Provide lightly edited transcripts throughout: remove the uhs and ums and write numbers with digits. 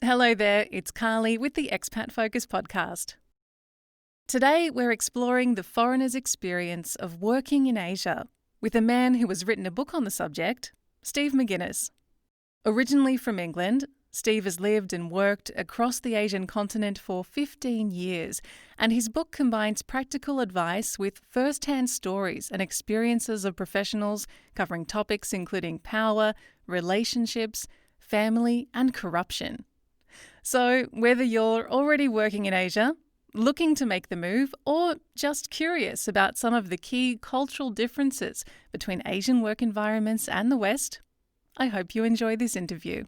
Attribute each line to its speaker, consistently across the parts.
Speaker 1: Hello there, it's Carly with the Expat Focus podcast. Today we're exploring the foreigner's experience of working in Asia with a man who has written a book on the subject, Steve McGinnes. Originally from England, Steve has lived and worked across the Asian continent for 15 years, and his book combines practical advice with first-hand stories and experiences of professionals covering topics including power, relationships, family and corruption. So whether you're already working in Asia, looking to make the move, or just curious about some of the key cultural differences between Asian work environments and the West, I hope you enjoy this interview.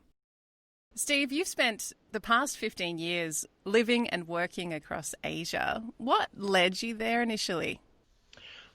Speaker 1: Steve, you've spent the past 15 years living and working across Asia. What led you there initially?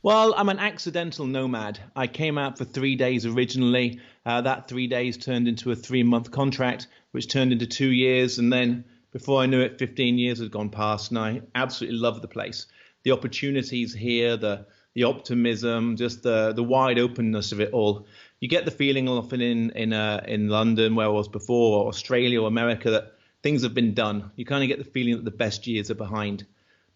Speaker 2: Well, I'm an accidental nomad. I came out for 3 days originally. That 3 days turned into a 3-month contract, which turned into 2 years. And then before I knew it, 15 years had gone past, and I absolutely love the place. The opportunities here, the optimism, just the wide openness of it all. You get the feeling often in London, where I was before, or Australia or America, that things have been done. You kind of get the feeling that the best years are behind.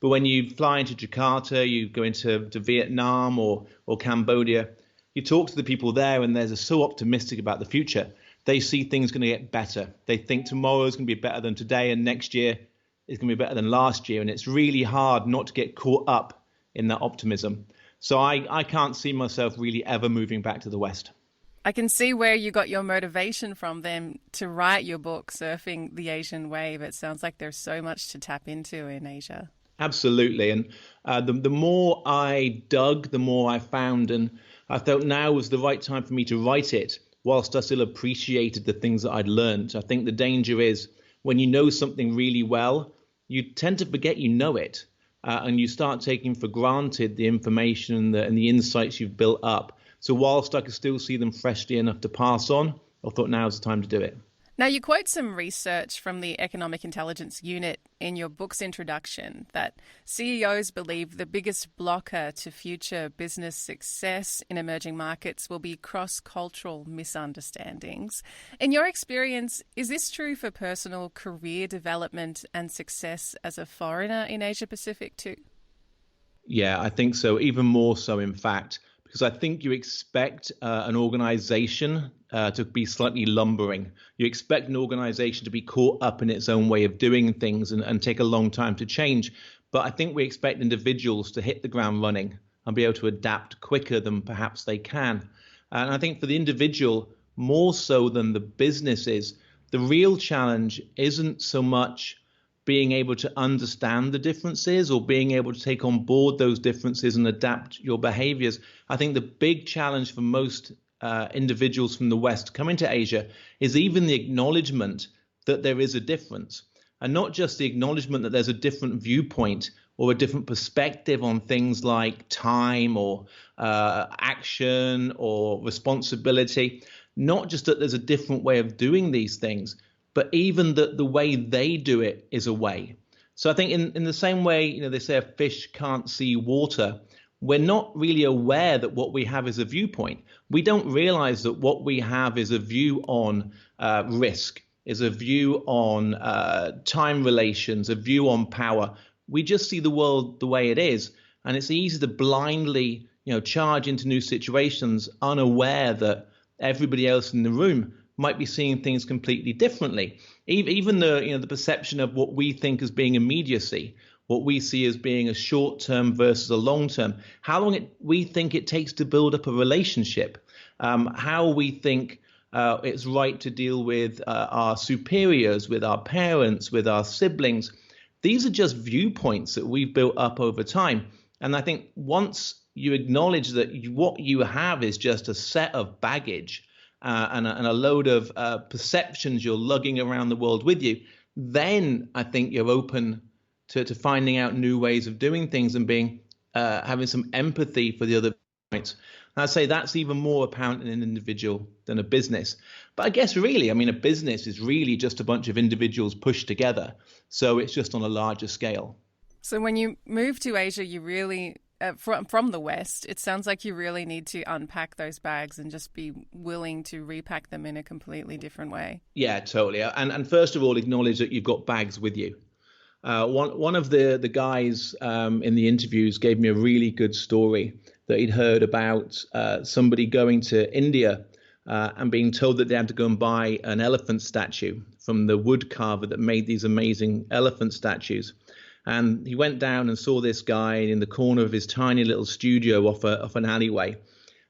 Speaker 2: But when you fly into Jakarta, you go into Vietnam or Cambodia, you talk to the people there and they're so optimistic about the future. They see things going to get better. They think tomorrow is going to be better than today and next year is going to be better than last year. And it's really hard not to get caught up in that optimism. So I can't see myself really ever moving back to the West.
Speaker 1: I can see where you got your motivation from then to write your book, Surfing the Asian Wave. It sounds like there's so much to tap into in Asia.
Speaker 2: Absolutely. And the more I dug, the more I found. And I felt now was the right time for me to write it, whilst I still appreciated the things that I'd learned. I think the danger is when you know something really well, you tend to forget you know it. And you start taking for granted the information and the insights you've built up. So whilst I could still see them freshly enough to pass on, I thought now's the time to do it.
Speaker 1: Now, you quote some research from the Economic Intelligence Unit in your book's introduction that CEOs believe the biggest blocker to future business success in emerging markets will be cross-cultural misunderstandings. In your experience, is this true for personal career development and success as a foreigner in Asia Pacific too?
Speaker 2: Yeah, I think so. Even more so, in fact, because I think you expect an organization to be slightly lumbering. You expect an organization to be caught up in its own way of doing things and take a long time to change. But I think we expect individuals to hit the ground running and be able to adapt quicker than perhaps they can. And I think for the individual, more so than the businesses, the real challenge isn't so much being able to understand the differences or being able to take on board those differences and adapt your behaviors. I think the big challenge for most individuals from the West coming to Asia is even the acknowledgement that there is a difference, and not just the acknowledgement that there's a different viewpoint or a different perspective on things like time or action or responsibility, not just that there's a different way of doing these things, but even that the way they do it is a way. So I think in the same way, they say a fish can't see water. We're not really aware that what we have is a viewpoint. We don't realize that what we have is a view on risk, is a view on time relations, a view on power. We just see the world the way it is. And it's easy to blindly, charge into new situations unaware that everybody else in the room might be seeing things completely differently. Even the perception of what we think as being immediacy, what we see as being a short term versus a long term, how long we think it takes to build up a relationship, how we think it's right to deal with our superiors, with our parents, with our siblings. These are just viewpoints that we've built up over time. And I think once you acknowledge that what you have is just a set of baggage, and a load of perceptions you're lugging around the world with you, then I think you're open to finding out new ways of doing things and having some empathy for the other points. And I'd say that's even more apparent in an individual than a business. But I guess really, a business is really just a bunch of individuals pushed together. So it's just on a larger scale.
Speaker 1: So when you moved to Asia, you really from the West, it sounds like you really need to unpack those bags and just be willing to repack them in a completely different way.
Speaker 2: Yeah, totally. And first of all, acknowledge that you've got bags with you. One of the guys in the interviews gave me a really good story that he'd heard about somebody going to India and being told that they had to go and buy an elephant statue from the wood carver that made these amazing elephant statues. And he went down and saw this guy in the corner of his tiny little studio off an alleyway.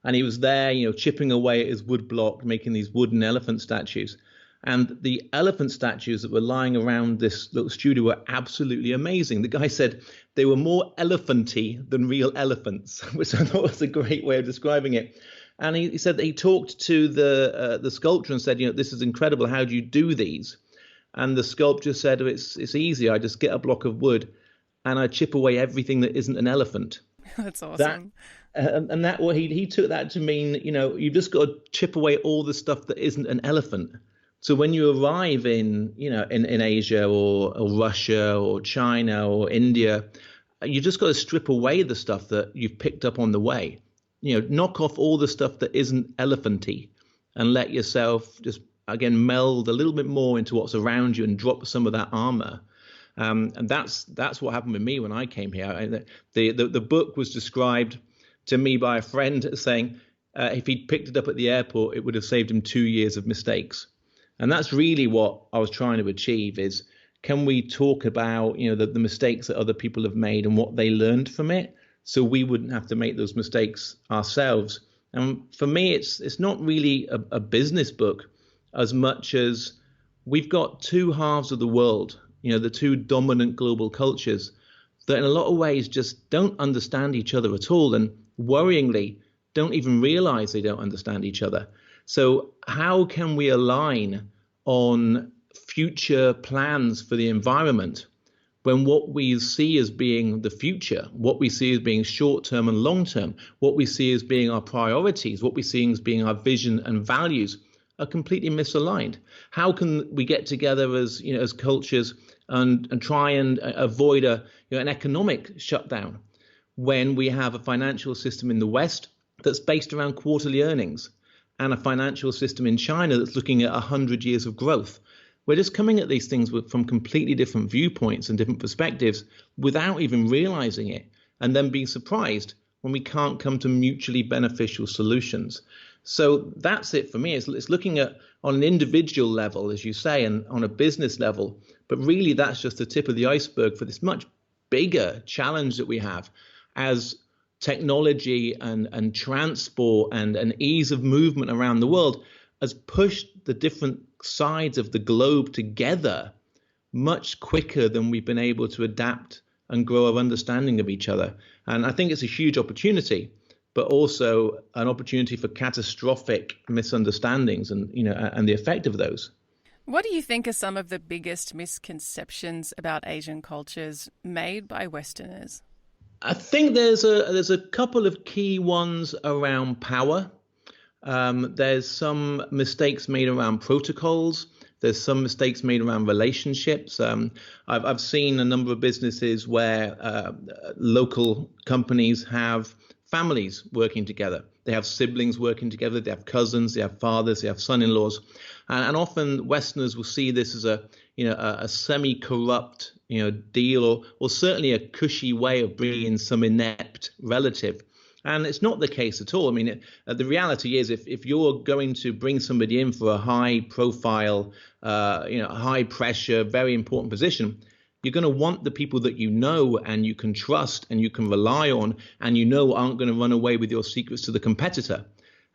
Speaker 2: And he was there, chipping away at his wood block, making these wooden elephant statues. And the elephant statues that were lying around this little studio were absolutely amazing. The guy said they were more elephanty than real elephants, which I thought was a great way of describing it. And he said that he talked to the sculptor and said, this is incredible. How do you do these? And the sculptor said, it's easy. I just get a block of wood and I chip away everything that isn't an elephant.
Speaker 1: That's awesome.
Speaker 2: And that he took that to mean, you've just got to chip away all the stuff that isn't an elephant. So when you arrive in Asia or Russia or China or India, you just got to strip away the stuff that you've picked up on the way. Knock off all the stuff that isn't elephanty and let yourself just, again, meld a little bit more into what's around you and drop some of that armor. And that's what happened with me when I came here. The book was described to me by a friend saying if he'd picked it up at the airport, it would have saved him 2 years of mistakes. And that's really what I was trying to achieve is, can we talk about, the mistakes that other people have made and what they learned from it, so we wouldn't have to make those mistakes ourselves. And for me, it's not really a business book as much as we've got two halves of the world, the two dominant global cultures that in a lot of ways just don't understand each other at all. And worryingly, don't even realize they don't understand each other. So how can we align on future plans for the environment when what we see as being the future, what we see as being short-term and long-term, what we see as being our priorities, what we see as being our vision and values are completely misaligned? How can we get together as cultures and try and avoid an economic shutdown when we have a financial system in the West that's based around quarterly earnings and a financial system in China that's looking at 100 years of growth? We're just coming at these things from completely different viewpoints and different perspectives without even realizing it, and then being surprised when we can't come to mutually beneficial solutions. So that's it for me. It's looking at on an individual level, as you say, and on a business level. But really, that's just the tip of the iceberg for this much bigger challenge that we have as technology and transport and ease of movement around the world has pushed the different sides of the globe together much quicker than we've been able to adapt and grow our understanding of each other. And I think it's a huge opportunity, but also an opportunity for catastrophic misunderstandings and the effect of those.
Speaker 1: What do you think are some of the biggest misconceptions about Asian cultures made by Westerners?
Speaker 2: I think there's a couple of key ones around power. There's some mistakes made around protocols. There's some mistakes made around relationships. I've seen a number of businesses where local companies have families working together. They have siblings working together. They have cousins. They have fathers. They have son-in-laws. And often Westerners will see this as a semi-corrupt deal or certainly a cushy way of bringing in some inept relative. And it's not the case at all. I mean, the reality is if you're going to bring somebody in for a high profile, high pressure, very important position, you're going to want the people that you know and you can trust and you can rely on and aren't going to run away with your secrets to the competitor.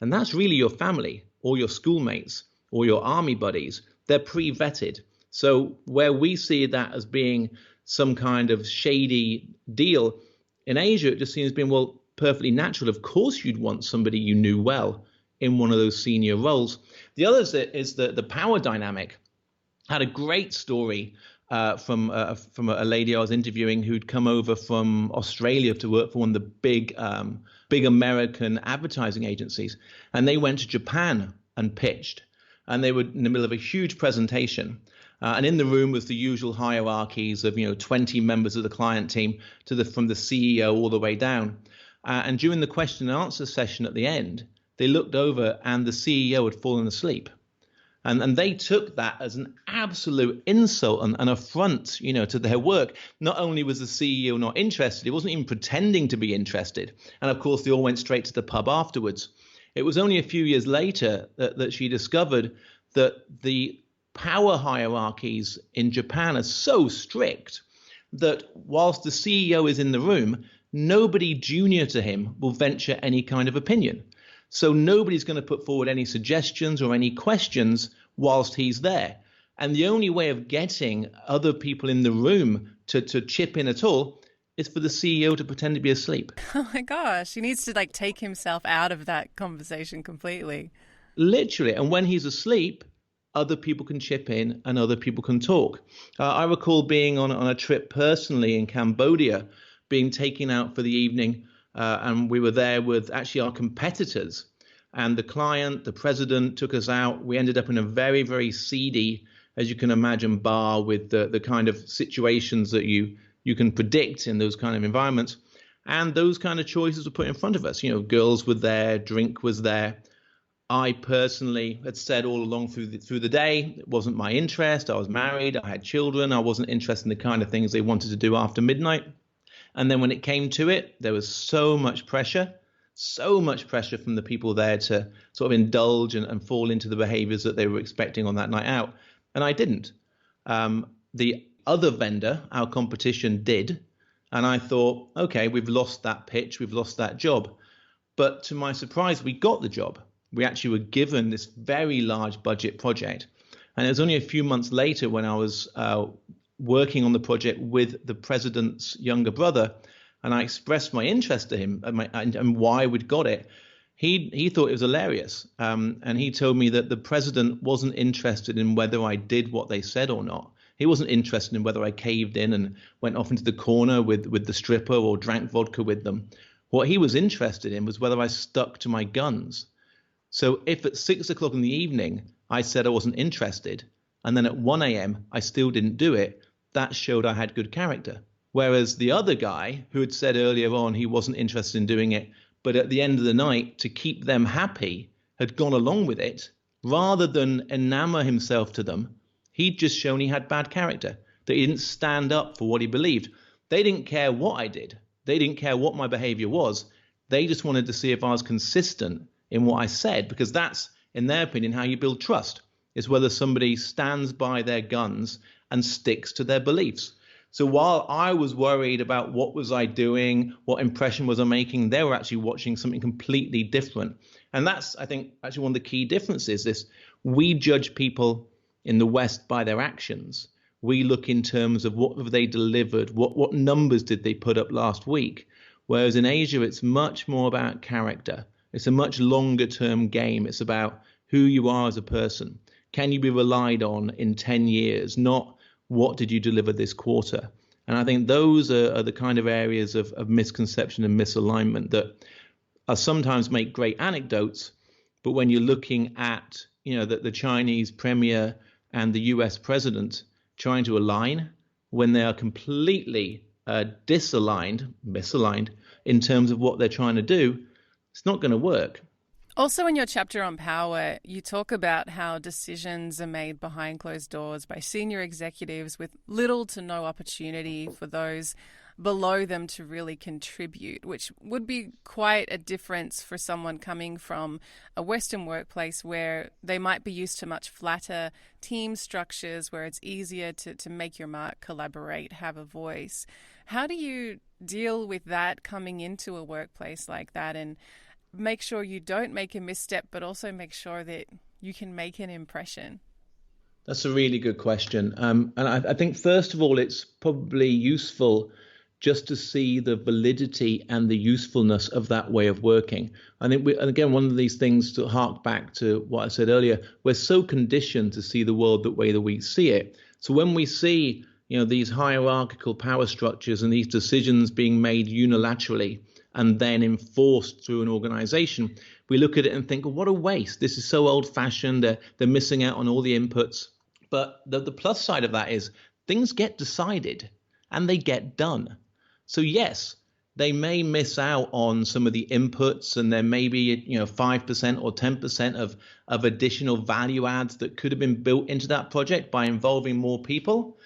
Speaker 2: And that's really your family or your schoolmates or your army buddies. They're pre-vetted. So where we see that as being some kind of shady deal, in Asia, it just seems being, perfectly natural. Of course, you'd want somebody you knew well in one of those senior roles. The other is the power dynamic. I had a great story from a lady I was interviewing who'd come over from Australia to work for one of the big American advertising agencies, and they went to Japan and pitched, and they were in the middle of a huge presentation. And in the room was the usual hierarchies of 20 members of the client team from the CEO all the way down. And during the question and answer session at the end, they looked over and the CEO had fallen asleep. And they took that as an absolute insult and affront, to their work. Not only was the CEO not interested, he wasn't even pretending to be interested. And of course, they all went straight to the pub afterwards. It was only a few years later that she discovered that the power hierarchies in Japan are so strict that whilst the CEO is in the room, nobody junior to him will venture any kind of opinion. So nobody's going to put forward any suggestions or any questions whilst he's there. And the only way of getting other people in the room to chip in at all is for the CEO to pretend to be asleep.
Speaker 1: Oh my gosh, he needs to take himself out of that conversation completely.
Speaker 2: Literally. And when he's asleep, other people can chip in and other people can talk. I recall being on a trip personally in Cambodia, being taken out for the evening. And we were there with actually our competitors, and the client, the president, took us out. We ended up in a very, very seedy, as you can imagine, bar with the kind of situations that you can predict in those kind of environments. And those kind of choices were put in front of us. Girls were there, drink was there. I personally had said all along through the day, it wasn't my interest. I was married, I had children. I wasn't interested in the kind of things they wanted to do after midnight. And then when it came to it, there was so much pressure from the people there to sort of indulge and fall into the behaviors that they were expecting on that night out. And I didn't. The other vendor, our competition, did. And I thought, okay, we've lost that pitch, we've lost that job. But to my surprise, we got the job. We actually were given this very large budget project. And it was only a few months later when I was working on the project with the president's younger brother, and I expressed my interest to him and why we'd got it. He thought it was hilarious, and he told me that the president wasn't interested in whether I did what they said or not. He wasn't interested in whether I caved in and went off into the corner with the stripper or drank vodka with them. What he was interested in was whether I stuck to my guns. So if at 6 o'clock in the evening I said I wasn't interested, and then at 1 a.m. I still didn't do it, that showed I had good character. Whereas the other guy who had said earlier on he wasn't interested in doing it, but at the end of the night, to keep them happy, had gone along with it, rather than enamor himself to them, he'd just shown he had bad character, that he didn't stand up for what he believed. They didn't care what I did. They didn't care what my behavior was. They just wanted to see if I was consistent in what I said, because that's, in their opinion, how you build trust, is whether somebody stands by their guns and sticks to their beliefs. So while I was worried about what was I doing, what impression was I making, they were actually watching something completely different. And that's, I think, actually one of the key differences. This, we judge people in the West by their actions. We look in terms of what have they delivered, what numbers did they put up last week. Whereas in Asia, it's much more about character. It's a much longer term game. It's about who you are as a person. Can you be relied on in 10 years, not what did you deliver this quarter? And I think those are the kind of areas of misconception and misalignment that are sometimes make great anecdotes, but when you're looking at, the Chinese premier and the US president trying to align when they are completely misaligned in terms of what they're trying to do, it's not going to work.
Speaker 1: Also, in your chapter on power, you talk about how decisions are made behind closed doors by senior executives with little to no opportunity for those below them to really contribute, which would be quite a difference for someone coming from a Western workplace where they might be used to much flatter team structures, where it's easier to make your mark, collaborate, have a voice. How do you deal with that coming into a workplace like that and make sure you don't make a misstep, but also make sure that you can make an impression?
Speaker 2: That's a really good question. And I think, first of all, it's probably useful just to see the validity and the usefulness of that way of working. I think, and again, one of these things to hark back to what I said earlier, we're so conditioned to see the world the way that we see it. So when we see, these hierarchical power structures and these decisions being made unilaterally and then enforced through an organization, we look at it and think, well, what a waste. This is so old-fashioned. They're missing out on all the inputs. But the plus side of that is things get decided and they get done. So yes, they may miss out on some of the inputs, and there may be 5% or 10% of additional value adds that could have been built into that project by involving more people.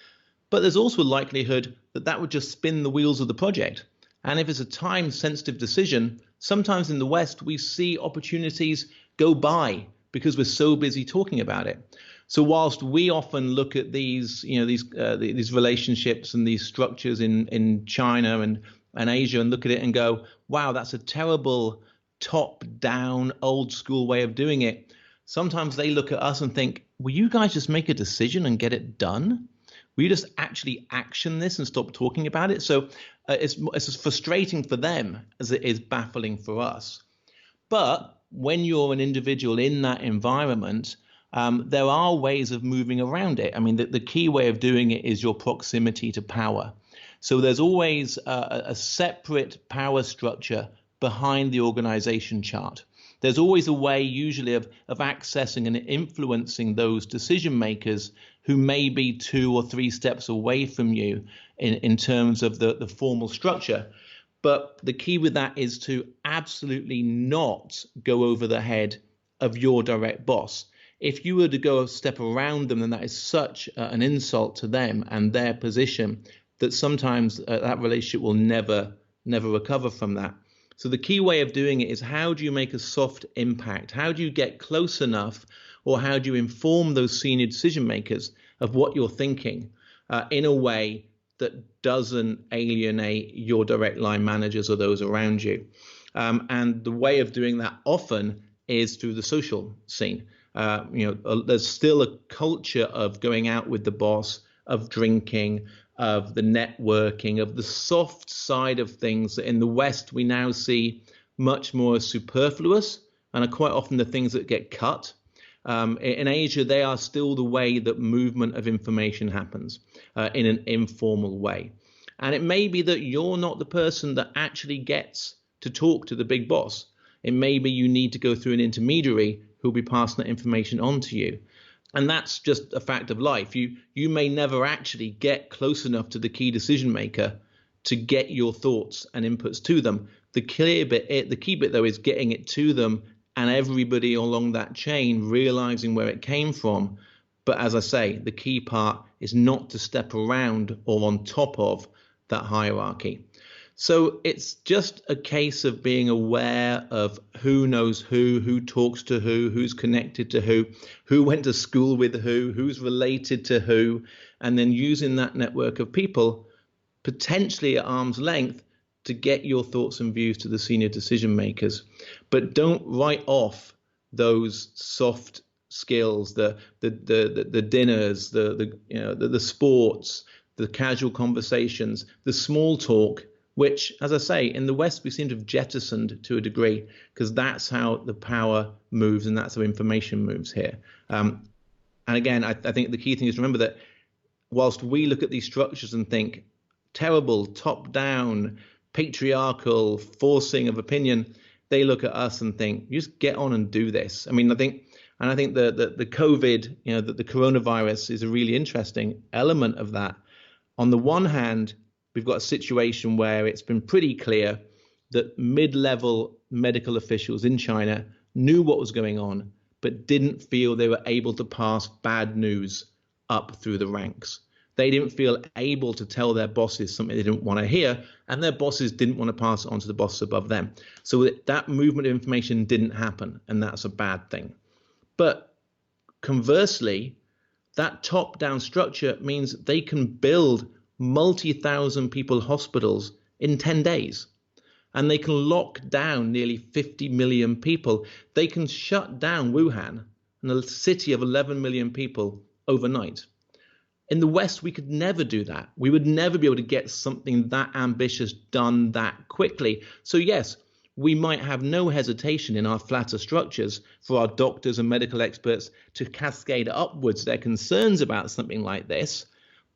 Speaker 2: But there's also a likelihood that that would just spin the wheels of the project. And if it's a time-sensitive decision, sometimes in the West we see opportunities go by because we're so busy talking about it. So whilst we often look at these relationships and these structures in China and Asia and look at it and go, wow, that's a terrible top-down old school way of doing it. Sometimes they look at us and think, will you guys just make a decision and get it done? Will you just actually action this and stop talking about it? So it's as frustrating for them as it is baffling for us. But when you're an individual in that environment, there are ways of moving around it. I mean, the key way of doing it is your proximity to power. So there's always a separate power structure behind the organization chart. There's always a way usually of accessing and influencing those decision makers who may be 2 or 3 steps away from you in terms of the formal structure. But the key with that is to absolutely not go over the head of your direct boss. If you were to go a step around them, then that is such an insult to them and their position that sometimes that relationship will never recover from that. So the key way of doing it is, how do you make a soft impact? How do you get close enough, or how do you inform those senior decision makers of what you're thinking in a way that doesn't alienate your direct line managers or those around you? And the way of doing that often is through the social scene. There's still a culture of going out with the boss, of drinking, of the networking, of the soft side of things that in the West we now see much more superfluous and are quite often the things that get cut. In Asia, they are still the way that movement of information happens in an informal way. And it may be that you're not the person that actually gets to talk to the big boss. It may be you need to go through an intermediary who'll be passing that information on to you. And that's just a fact of life. You may never actually get close enough to the key decision maker to get your thoughts and inputs to them. The key bit though is getting it to them and everybody along that chain realizing where it came from. But as I say, the key part is not to step around or on top of that hierarchy. So it's just a case of being aware of who knows who talks to who's connected to who went to school with who's related to who, and then using that network of people potentially at arm's length to get your thoughts and views to the senior decision makers. But don't write off those soft skills, the dinners, the sports, the casual conversations, the small talk, which, as I say, in the West, we seem to have jettisoned to a degree, because that's how the power moves and that's how information moves here. And again, I think the key thing is to remember that whilst we look at these structures and think terrible, top-down, patriarchal, forcing of opinion, they look at us and think, you just get on and do this. I mean, I think the COVID, the coronavirus is a really interesting element of that. On the one hand, we've got a situation where it's been pretty clear that mid-level medical officials in China knew what was going on, but didn't feel they were able to pass bad news up through the ranks. They didn't feel able to tell their bosses something they didn't want to hear, and their bosses didn't want to pass it on to the bosses above them. So that movement of information didn't happen, and that's a bad thing. But conversely, that top-down structure means they can build multi-thousand people hospitals in 10 days. And they can lock down nearly 50 million people. They can shut down Wuhan, a city of 11 million people, overnight. In the West, we could never do that. We would never be able to get something that ambitious done that quickly. So yes, we might have no hesitation in our flatter structures for our doctors and medical experts to cascade upwards their concerns about something like this.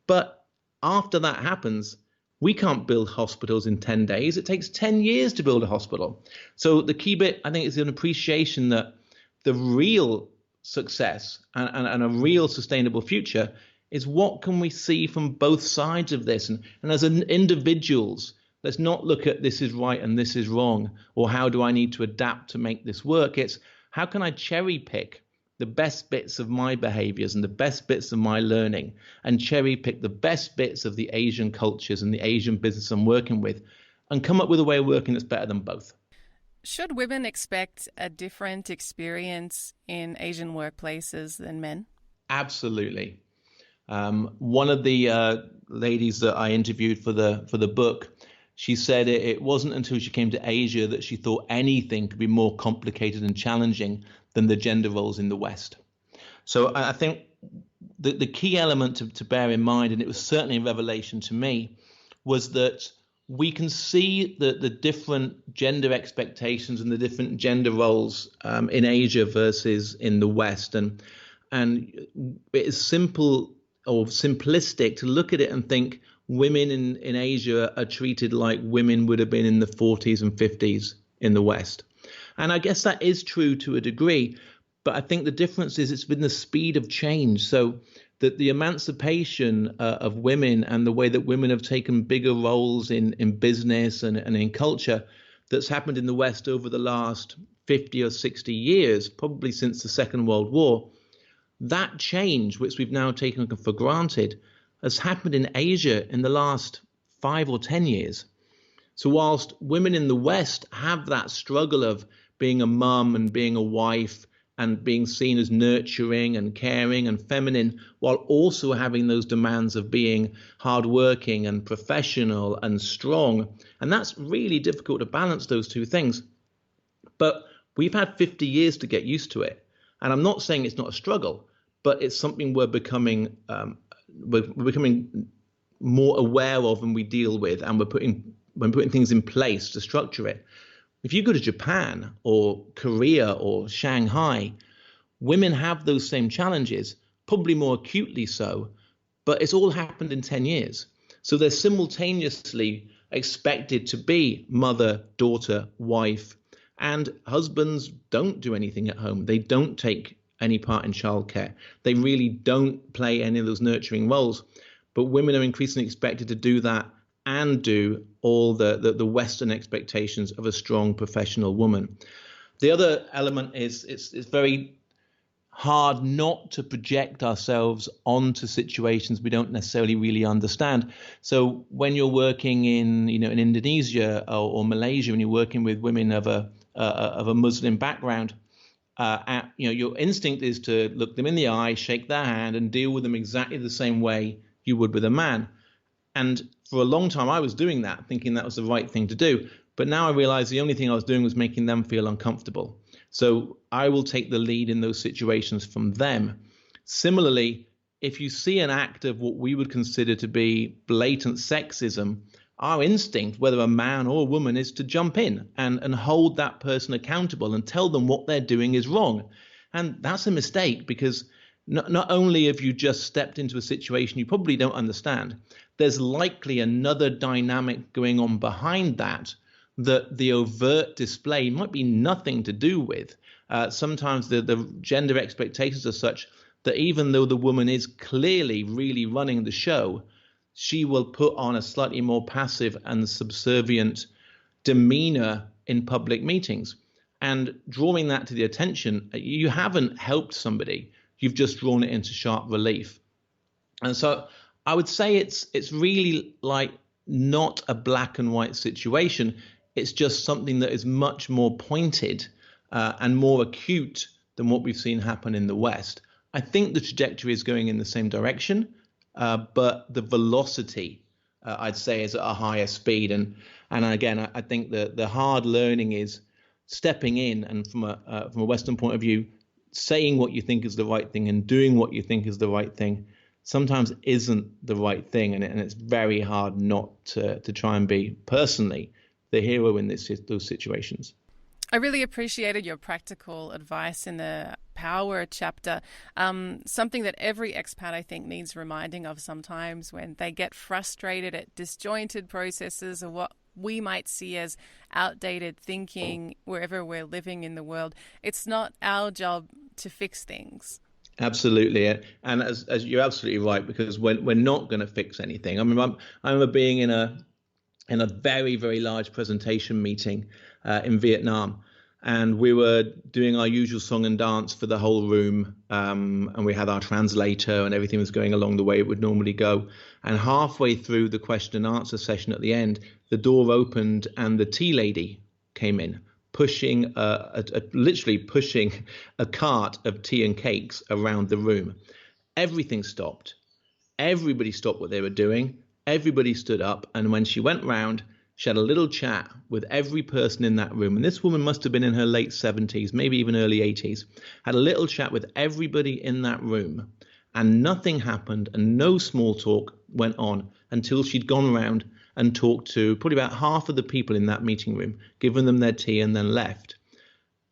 Speaker 2: But after that happens, we can't build hospitals in 10 days. It takes 10 years to build a hospital. So the key bit, I think, is an appreciation that the real success and a real sustainable future is what can we see from both sides of this? And as individuals, let's not look at this is right and this is wrong, or how do I need to adapt to make this work? It's how can I cherry pick the best bits of my behaviors and the best bits of my learning, and cherry pick the best bits of the Asian cultures and the Asian business I'm working with, and come up with a way of working that's better than both.
Speaker 1: Should women expect a different experience in Asian workplaces than men?
Speaker 2: Absolutely. One of the ladies that I interviewed for the book, she said it wasn't until she came to Asia that she thought anything could be more complicated and challenging than the gender roles in the West. So I think the key element to bear in mind, and it was certainly a revelation to me, was that we can see the different gender expectations and the different gender roles in Asia versus in the West. And it is simple or simplistic to look at it and think women in Asia are treated like women would have been in the 40s and 50s in the West. And I guess that is true to a degree, but I think the difference is it's been the speed of change. So that the emancipation of women and the way that women have taken bigger roles in business and in culture that's happened in the West over the last 50 or 60 years, probably since the Second World War, that change, which we've now taken for granted, has happened in Asia in the last 5 or 10 years. So whilst women in the West have that struggle of being a mum and being a wife and being seen as nurturing and caring and feminine, while also having those demands of being hardworking and professional and strong, and that's really difficult to balance those two things. But we've had 50 years to get used to it. And I'm not saying it's not a struggle, but it's something we're becoming more aware of and we deal with, and we're putting things in place to structure it. If you go to Japan or Korea or Shanghai, women have those same challenges, probably more acutely so, but it's all happened in 10 years. So they're simultaneously expected to be mother, daughter, wife, and husbands don't do anything at home. They don't take any part in childcare. They really don't play any of those nurturing roles. But women are increasingly expected to do that and do all the Western expectations of a strong professional woman. The other element is it's very hard not to project ourselves onto situations we don't necessarily really understand. So when you're working in Indonesia or Malaysia, when you're working with women of a Muslim background, your instinct is to look them in the eye, shake their hand, and deal with them exactly the same way you would with a man. And for a long time, I was doing that, thinking that was the right thing to do. But now I realize the only thing I was doing was making them feel uncomfortable. So I will take the lead in those situations from them. Similarly, if you see an act of what we would consider to be blatant sexism, our instinct, whether a man or a woman, is to jump in and hold that person accountable and tell them what they're doing is wrong. And that's a mistake, because not only have you just stepped into a situation you probably don't understand, there's likely another dynamic going on behind that the overt display might be nothing to do with. Sometimes the gender expectations are such that even though the woman is clearly really running the show, she will put on a slightly more passive and subservient demeanor in public meetings. And drawing that to the attention, you haven't helped somebody. You've just drawn it into sharp relief. And so I would say it's really like not a black and white situation. It's just something that is much more pointed and more acute than what we've seen happen in the West. I think the trajectory is going in the same direction, but the velocity, I'd say, is at a higher speed. And again, I think the hard learning is stepping in and from a Western point of view, saying what you think is the right thing and doing what you think is the right thing sometimes isn't the right thing. And it's very hard not to try and be personally the hero in those situations.
Speaker 1: I really appreciated your practical advice in the power chapter. Something that every expat, I think, needs reminding of sometimes when they get frustrated at disjointed processes or what we might see as outdated thinking wherever we're living in the world. It's not our job to fix things.
Speaker 2: Absolutely. And as you're absolutely right, because we're not going to fix anything. I remember being in a very, very large presentation meeting in Vietnam. And we were doing our usual song and dance for the whole room. And we had our translator and everything was going along the way it would normally go. And halfway through the question and answer session at the end, the door opened and the tea lady came in, pushing literally pushing a cart of tea and cakes around the room. Everything stopped. Everybody stopped what they were doing. Everybody stood up. And when she went round, she had a little chat with every person in that room. And this woman must have been in her late 70s, maybe even early 80s, had a little chat with everybody in that room. And nothing happened and no small talk went on until she'd gone around and talked to probably about half of the people in that meeting room, given them their tea and then left.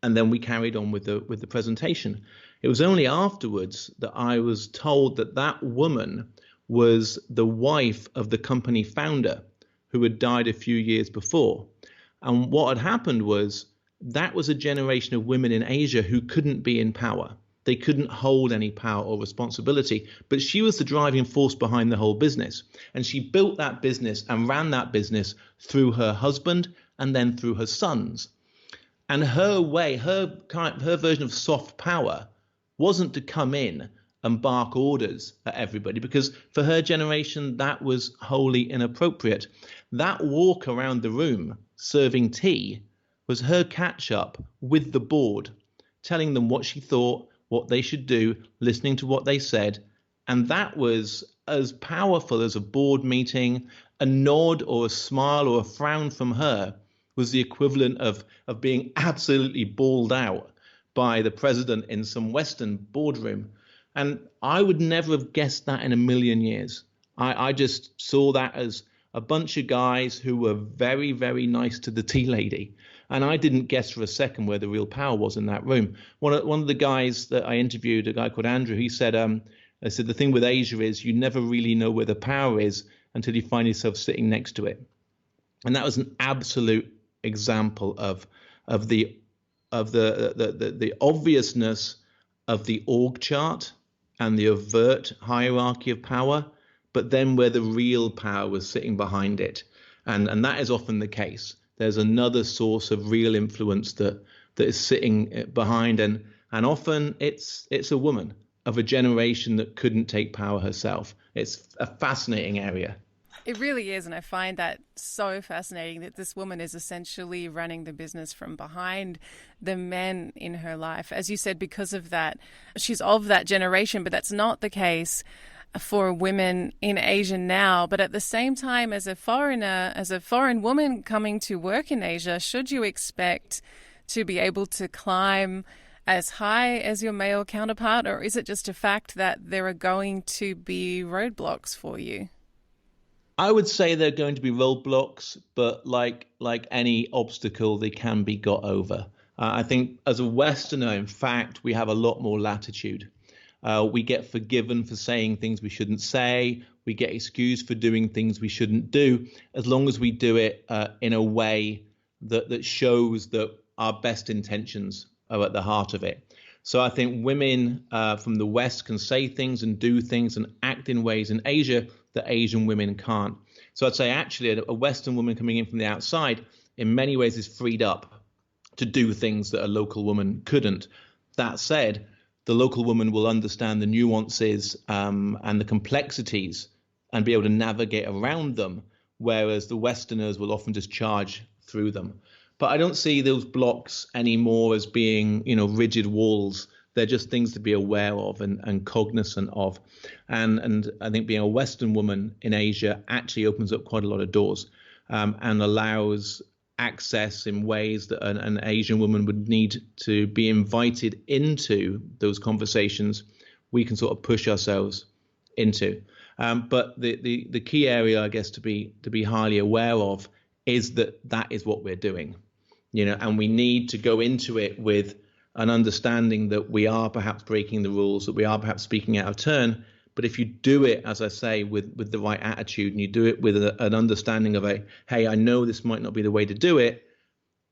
Speaker 2: And then we carried on with the presentation. It was only afterwards that I was told that that woman was the wife of the company founder who had died a few years before. And what had happened was that was a generation of women in Asia who couldn't be in power. They couldn't hold any power or responsibility, but she was the driving force behind the whole business. And she built that business and ran that business through her husband and then through her sons. And her way, her version of soft power wasn't to come in and bark orders at everybody, because for her generation, that was wholly inappropriate. That walk around the room serving tea was her catch up with the board, telling them what she thought, what they should do, listening to what they said. And that was as powerful as a board meeting. A nod or a smile or a frown from her was the equivalent of being absolutely bawled out by the president in some Western boardroom. And I would never have guessed that in a million years. I just saw that as a bunch of guys who were very, very nice to the tea lady. And I didn't guess for a second where the real power was in that room. One of the guys that I interviewed, a guy called Andrew, he said, I said, the thing with Asia is you never really know where the power is until you find yourself sitting next to it. And that was an absolute example of the obviousness of the org chart and the overt hierarchy of power, but then where the real power was sitting behind it. And that is often the case. There's another source of real influence that is sitting behind, and often it's a woman of a generation that couldn't take power herself. It's a fascinating area.
Speaker 1: It really is, and I find that so fascinating that this woman is essentially running the business from behind the men in her life. As you said, because of that, she's of that generation, but that's not the case for women in Asia now. But at the same time, as a foreigner, as a foreign woman coming to work in Asia, should you expect to be able to climb as high as your male counterpart, or is it just a fact that there are going to be roadblocks for you?
Speaker 2: I would say there are going to be roadblocks, but like any obstacle, they can be got over. I think as a Westerner, in fact, we have a lot more latitude. We get forgiven for saying things we shouldn't say. We get excused for doing things we shouldn't do, as long as we do it in a way that shows that our best intentions are at the heart of it. So I think women from the West can say things and do things and act in ways in Asia that Asian women can't. So I'd say actually a Western woman coming in from the outside in many ways is freed up to do things that a local woman couldn't. That said, the local woman will understand the nuances and the complexities and be able to navigate around them, whereas the Westerners will often just charge through them. But I don't see those blocks anymore as being, rigid walls. They're just things to be aware of and cognizant of. And I think being a Western woman in Asia actually opens up quite a lot of doors and allows access in ways that an Asian woman would need to be invited into those conversations. We can sort of push ourselves into. But the key area, I guess, to be highly aware of is that is what we're doing, and we need to go into it with an understanding that we are perhaps breaking the rules, that we are perhaps speaking out of turn. But if you do it, as I say, with the right attitude, and you do it with an understanding of hey, I know this might not be the way to do it,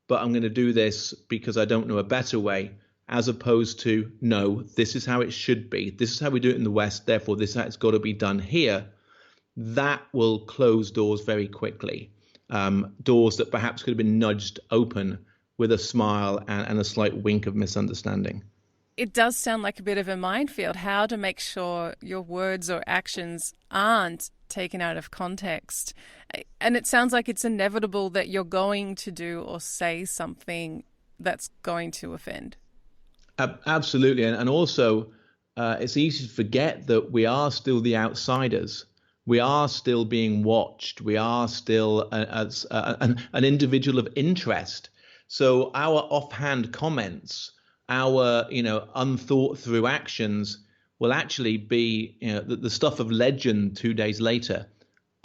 Speaker 2: but I'm going to do this because I don't know a better way, as opposed to, no, this is how it should be. This is how we do it in the West. Therefore, this is how it's got to be done here. That will close doors very quickly. Doors that perhaps could have been nudged open with a smile and a slight wink of misunderstanding.
Speaker 1: It does sound like a bit of a minefield, how to make sure your words or actions aren't taken out of context. And it sounds like it's inevitable that you're going to do or say something that's going to offend.
Speaker 2: Absolutely. And also, it's easy to forget that we are still the outsiders. We are still being watched. We are still an individual of interest. So our offhand comments, our unthought through actions will actually be the stuff of legend 2 days later.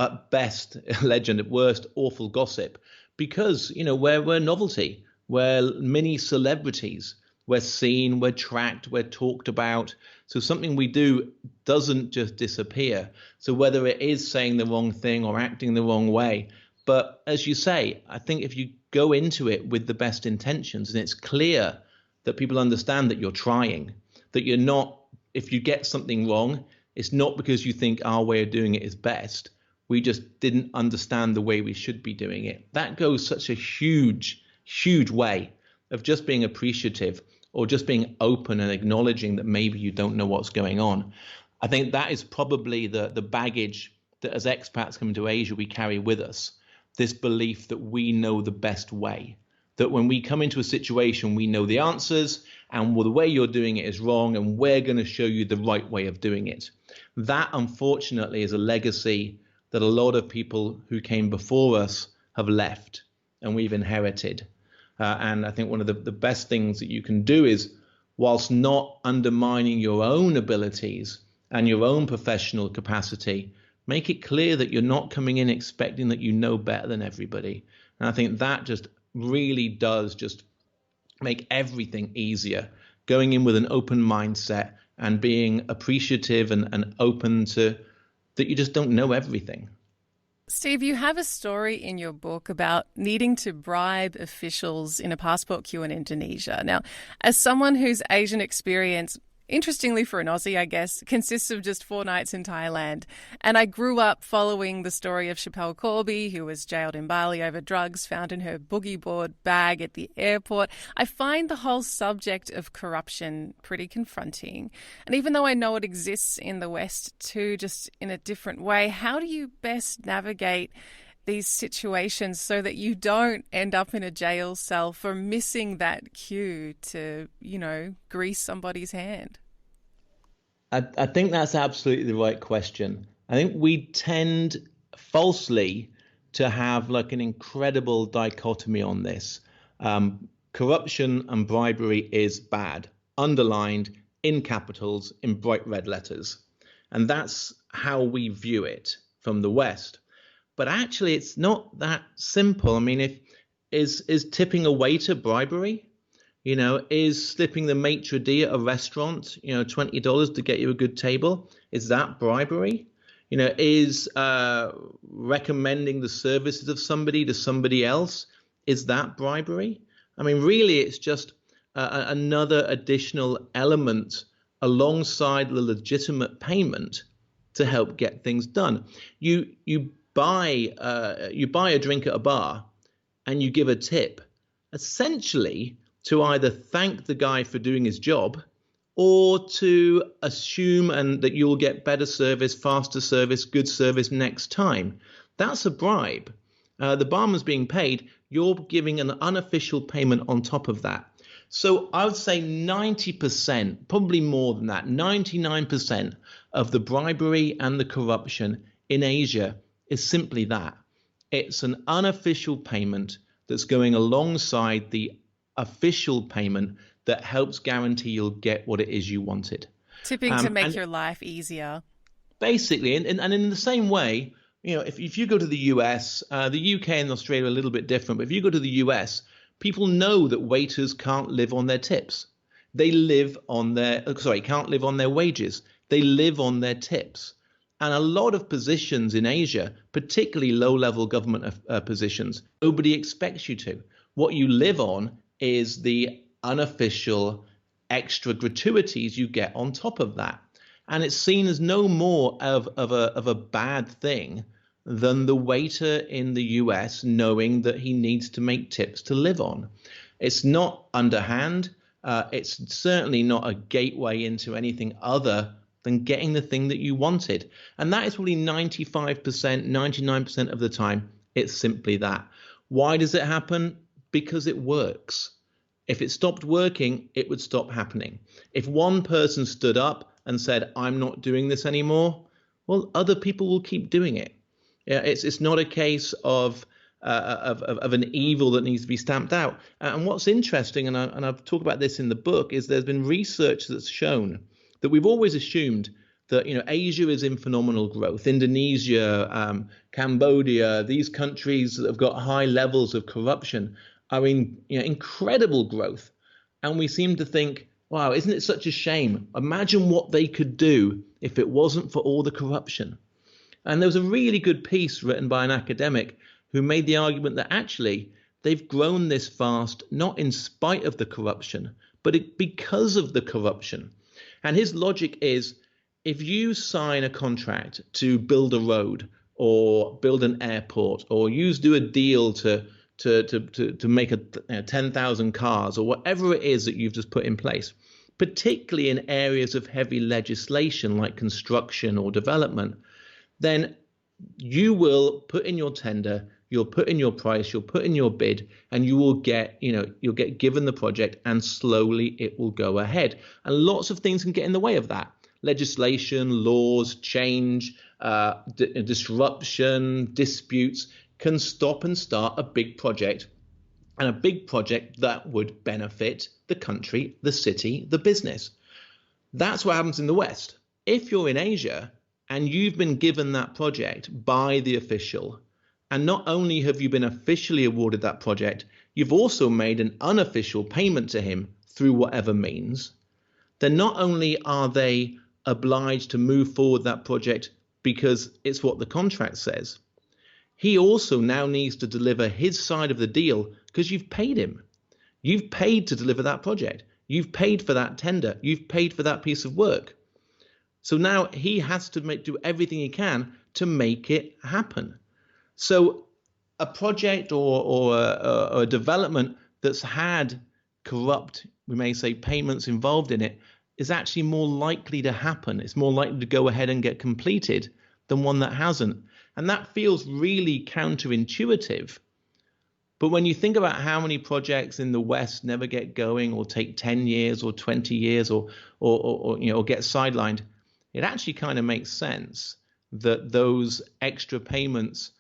Speaker 2: At best, legend. At worst, awful gossip. Because we're novelty. We're mini celebrities. We're seen, we're tracked, we're talked about. So something we do doesn't just disappear. So whether it is saying the wrong thing or acting the wrong way, but as you say, I think if you go into it with the best intentions and it's clear that people understand that you're trying, that you're not, if you get something wrong, it's not because you think our way of doing it is best. We just didn't understand the way we should be doing it. That goes such a huge, huge way of just being appreciative or just being open and acknowledging that maybe you don't know what's going on. I think that is probably the baggage that as expats coming to Asia, we carry with us. This belief that we know the best way, that when we come into a situation, we know the answers and the way you're doing it is wrong and we're going to show you the right way of doing it. That, unfortunately, is a legacy that a lot of people who came before us have left and we've inherited. And I think one of the best things that you can do is, whilst not undermining your own abilities and your own professional capacity, make it clear that you're not coming in expecting that you know better than everybody. And I think that just really does just make everything easier, going in with an open mindset and being appreciative and open to that you just don't know everything.
Speaker 1: Steve, you have a story in your book about needing to bribe officials in a passport queue in Indonesia. Now, as someone whose Asian experience, interestingly for an Aussie, I guess, consists of just 4 nights in Thailand, and I grew up following the story of Chappelle Corby, who was jailed in Bali over drugs found in her boogie board bag at the airport, I find the whole subject of corruption pretty confronting. And even though I know it exists in the West too, just in a different way, how do you best navigate these situations so that you don't end up in a jail cell for missing that cue to, grease somebody's hand?
Speaker 2: I think that's absolutely the right question. I think we tend falsely to have like an incredible dichotomy on this. Corruption and bribery is bad, underlined in capitals in bright red letters. And that's how we view it from the West. But actually, it's not that simple. I mean, is tipping a waiter bribery? Is slipping the maitre d' at a restaurant, $20 to get you a good table? Is that bribery? Is recommending the services of somebody to somebody else? Is that bribery? I mean, really, it's just another additional element alongside the legitimate payment to help get things done. You buy a drink at a bar and you give a tip, essentially to either thank the guy for doing his job or to assume that you'll get better service, faster service, good service next time. That's a bribe. The barman's being paid. You're giving an unofficial payment on top of that. So I would say 90%, probably more than that, 99% of the bribery and the corruption in Asia is simply that. It's an unofficial payment that's going alongside the official payment that helps guarantee you'll get what it is you wanted.
Speaker 1: Tipping to make your life easier.
Speaker 2: Basically, and in the same way, if you go to the US, the UK and Australia are a little bit different, but if you go to the US, people know that waiters can't live on their tips. They live on can't live on their wages. They live on their tips. And a lot of positions in Asia, particularly low-level government positions, nobody expects you to. What you live on is the unofficial extra gratuities you get on top of that. And it's seen as no more of a bad thing than the waiter in the US knowing that he needs to make tips to live on. It's not underhand. It's certainly not a gateway into anything other than getting the thing that you wanted. And that is probably 95%, 99% of the time, it's simply that. Why does it happen? Because it works. If it stopped working, it would stop happening. If one person stood up and said, I'm not doing this anymore, well, other people will keep doing it. Yeah, it's not a case of an evil that needs to be stamped out. And what's interesting, and I've talked about this in the book, is there's been research that's shown that we've always assumed that Asia is in phenomenal growth. Indonesia, Cambodia, these countries that have got high levels of corruption are in incredible growth. And we seem to think, wow, isn't it such a shame? Imagine what they could do if it wasn't for all the corruption. And there was a really good piece written by an academic who made the argument that actually they've grown this fast, not in spite of the corruption, but because of the corruption. And his logic is, if you sign a contract to build a road or build an airport, or do a deal to make 10,000 cars, or whatever it is that you've just put in place, particularly in areas of heavy legislation like construction or development, then you will put in your tender, you'll put in your price, you'll put in your bid, and you'll get given the project, and slowly it will go ahead. And lots of things can get in the way of that. Legislation, laws, change, disruption, disputes can stop and start a big project, and a big project that would benefit the country, the city, the business. That's what happens in the West. If you're in Asia and you've been given that project by the official, and not only have you been officially awarded that project, you've also made an unofficial payment to him through whatever means, then not only are they obliged to move forward that project because it's what the contract says, he also now needs to deliver his side of the deal because you've paid him. You've paid to deliver that project. You've paid for that tender. You've paid for that piece of work. So now he has to do everything he can to make it happen. So a project or a development that's had corrupt, we may say, payments involved in it is actually more likely to happen. It's more likely to go ahead and get completed than one that hasn't. And that feels really counterintuitive. But when you think about how many projects in the West never get going, or take 10 years or 20 years, or get sidelined, it actually kind of makes sense that those extra payments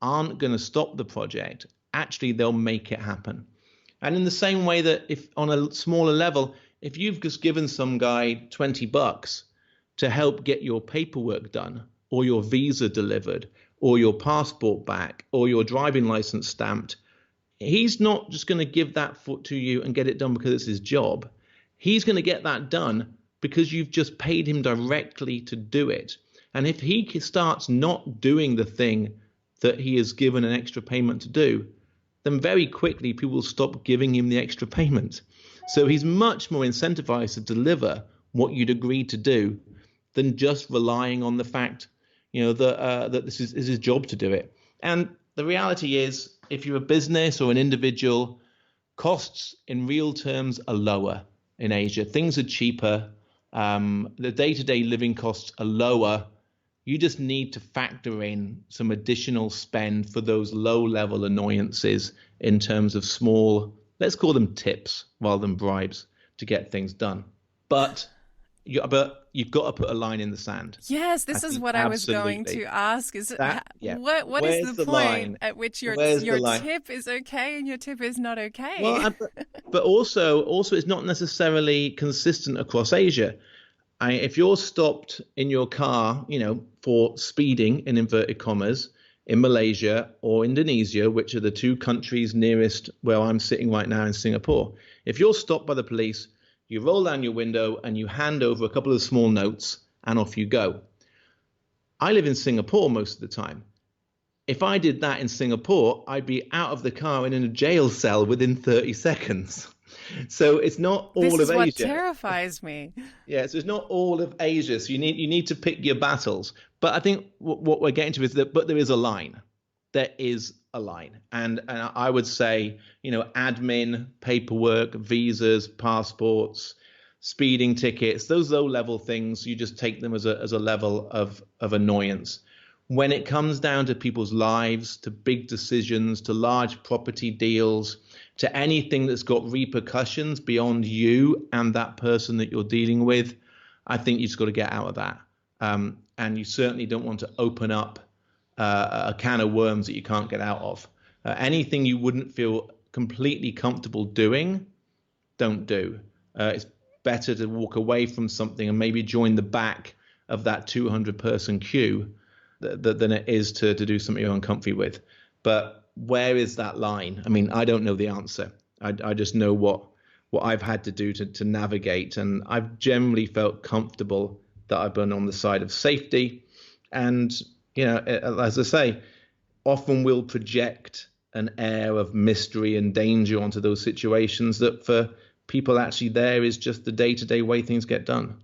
Speaker 2: aren't going to stop the project. Actually, they'll make it happen. And in the same way that if on a smaller level, if you've just given some guy $20 to help get your paperwork done, or your visa delivered, or your passport back, or your driving license stamped, he's not just going to give that foot to you and get it done because it's his job. He's going to get that done because you've just paid him directly to do it. And if he starts not doing the thing that he is given an extra payment to do, then very quickly people will stop giving him the extra payment. So he's much more incentivized to deliver what you'd agreed to do than just relying on the fact, that this is his job to do it. And the reality is, if you're a business or an individual, costs in real terms are lower in Asia. Things are cheaper. The day-to-day living costs are lower. You just need to factor in some additional spend for those low-level annoyances in terms of small, let's call them tips rather than bribes, to get things done. But you've got to put a line in the sand.
Speaker 1: Yes, this is what I was going to ask. Is
Speaker 2: that, yeah.
Speaker 1: What is the point at which your tip is okay and your tip is not okay?
Speaker 2: Well, but also it's not necessarily consistent across Asia. If you're stopped in your car, for speeding, in inverted commas, in Malaysia or Indonesia, which are the two countries nearest where I'm sitting right now in Singapore, if you're stopped by the police, you roll down your window and you hand over a couple of small notes and off you go. I live in Singapore most of the time. If I did that in Singapore, I'd be out of the car and in a jail cell within 30 seconds. So it's not
Speaker 1: This
Speaker 2: all of
Speaker 1: is what
Speaker 2: Asia.
Speaker 1: terrifies me.
Speaker 2: Yeah, so it's not all of Asia. So you need to pick your battles. But I think what we're getting to is that, but there is a line. There is a line, and I would say, admin, paperwork, visas, passports, speeding tickets, those low level things, you just take them as a level of annoyance. When it comes down to people's lives, to big decisions, to large property deals, to anything that's got repercussions beyond you and that person that you're dealing with, I think you've just got to get out of that. And you certainly don't want to open up a can of worms that you can't get out of. Anything you wouldn't feel completely comfortable doing, don't do. It's better to walk away from something and maybe join the back of that 200-person queue than it is to do something you're uncomfortable with. But where is that line? I mean, I don't know the answer. I just know what I've had to do to navigate, and I've generally felt comfortable that I've been on the side of safety. And as I say, often we'll project an air of mystery and danger onto those situations that for people actually there is just the day-to-day way things get done.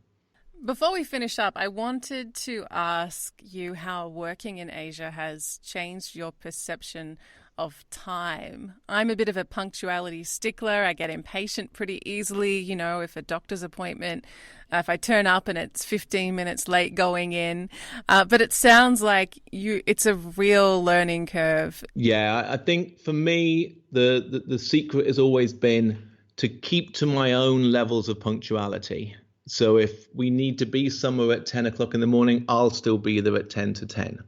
Speaker 1: Before we finish up, I wanted to ask you how working in Asia has changed your perception of time. I'm a bit of a punctuality stickler. I get impatient pretty easily, if a doctor's appointment, if I turn up and it's 15 minutes late going in. But it sounds like it's a real learning curve.
Speaker 2: Yeah, I think for me, the secret has always been to keep to my own levels of punctuality. So if we need to be somewhere at 10 o'clock in the morning, I'll still be there at 10 to 10.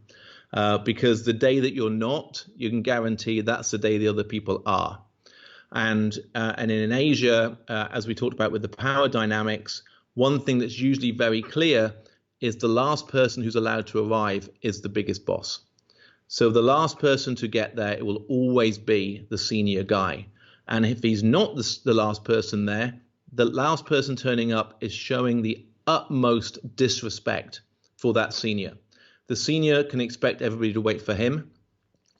Speaker 2: Because the day that you're not, you can guarantee that's the day the other people are. And in Asia, as we talked about with the power dynamics, one thing that's usually very clear is the last person who's allowed to arrive is the biggest boss. So the last person to get there, it will always be the senior guy. And if he's not the last person there, the last person turning up is showing the utmost disrespect for that senior. The senior can expect everybody to wait for him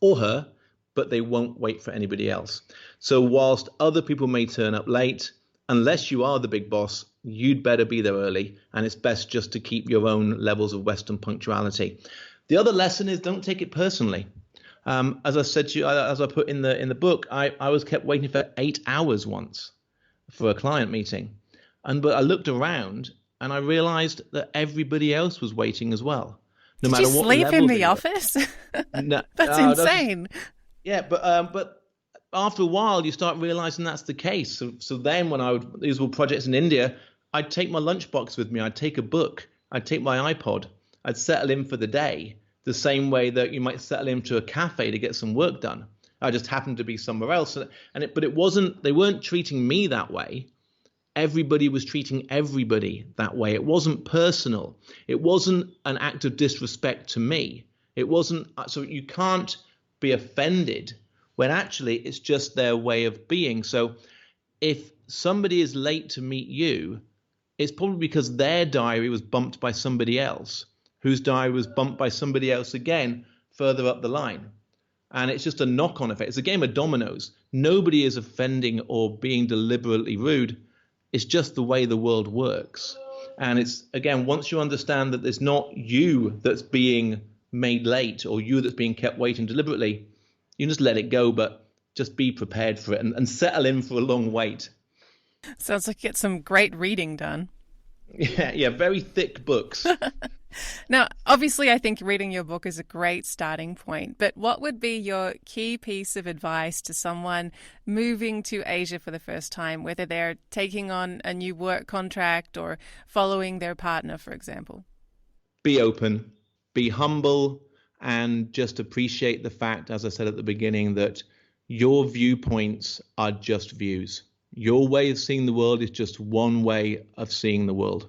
Speaker 2: or her, but they won't wait for anybody else. So whilst other people may turn up late, unless you are the big boss, you'd better be there early, and it's best just to keep your own levels of Western punctuality. The other lesson is don't take it personally. As I said to you, as I put in the book, I was kept waiting for 8 hours once for a client meeting. But I looked around and I realized that everybody else was waiting as well. No
Speaker 1: Did
Speaker 2: matter
Speaker 1: you
Speaker 2: what
Speaker 1: sleep
Speaker 2: level
Speaker 1: in
Speaker 2: they
Speaker 1: the
Speaker 2: were.
Speaker 1: office?
Speaker 2: No,
Speaker 1: That's insane.
Speaker 2: Yeah, but after a while you start realizing that's the case. So then when these were projects in India, I'd take my lunchbox with me, I'd take a book, I'd take my iPod, I'd settle in for the day, the same way that you might settle into a cafe to get some work done. I just happened to be somewhere else, but it wasn't. They weren't treating me that way. Everybody was treating everybody that way. It wasn't personal. It wasn't an act of disrespect to me. It wasn't. So you can't be offended when actually it's just their way of being. So if somebody is late to meet you, it's probably because their diary was bumped by somebody else, whose diary was bumped by somebody else again further up the line. And it's just a knock-on effect. It's a game of dominoes. Nobody is offending or being deliberately rude. It's just the way the world works. And it's, again, once you understand that it's not you that's being made late or you that's being kept waiting deliberately, you just let it go, but just be prepared for it and settle in for a long wait.
Speaker 1: Sounds like you get some great reading done.
Speaker 2: Yeah, very thick books.
Speaker 1: Now, obviously, I think reading your book is a great starting point, but what would be your key piece of advice to someone moving to Asia for the first time, whether they're taking on a new work contract or following their partner, for example?
Speaker 2: Be open, be humble, and just appreciate the fact, as I said at the beginning, that your viewpoints are just views. Your way of seeing the world is just one way of seeing the world.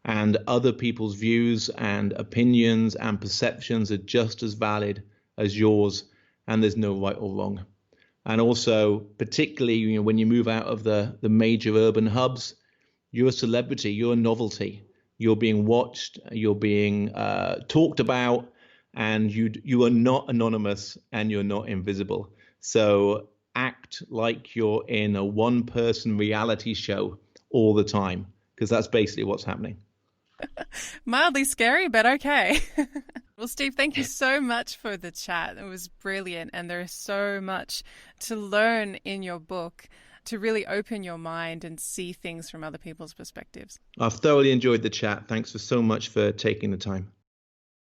Speaker 2: And other people's views and opinions and perceptions are just as valid as yours, and there's no right or wrong. And also, particularly when you move out of the major urban hubs, you're a celebrity, you're a novelty, you're being watched, you're being talked about, and you are not anonymous and you're not invisible. So act like you're in a one-person reality show all the time, because that's basically what's happening.
Speaker 1: Mildly scary, but okay. Well, Steve, thank you so much for the chat. It was brilliant. And there is so much to learn in your book to really open your mind and see things from other people's perspectives.
Speaker 2: I've thoroughly enjoyed the chat. Thanks so much for taking the time.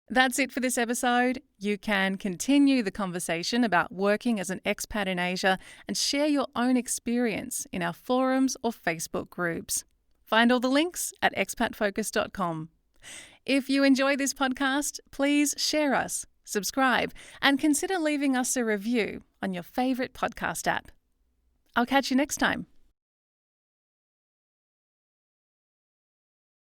Speaker 1: That's it for this episode. You can continue the conversation about working as an expat in Asia and share your own experience in our forums or Facebook groups. Find all the links at expatfocus.com. If you enjoy this podcast, please share us, subscribe, and consider leaving us a review on your favourite podcast app. I'll catch you next time.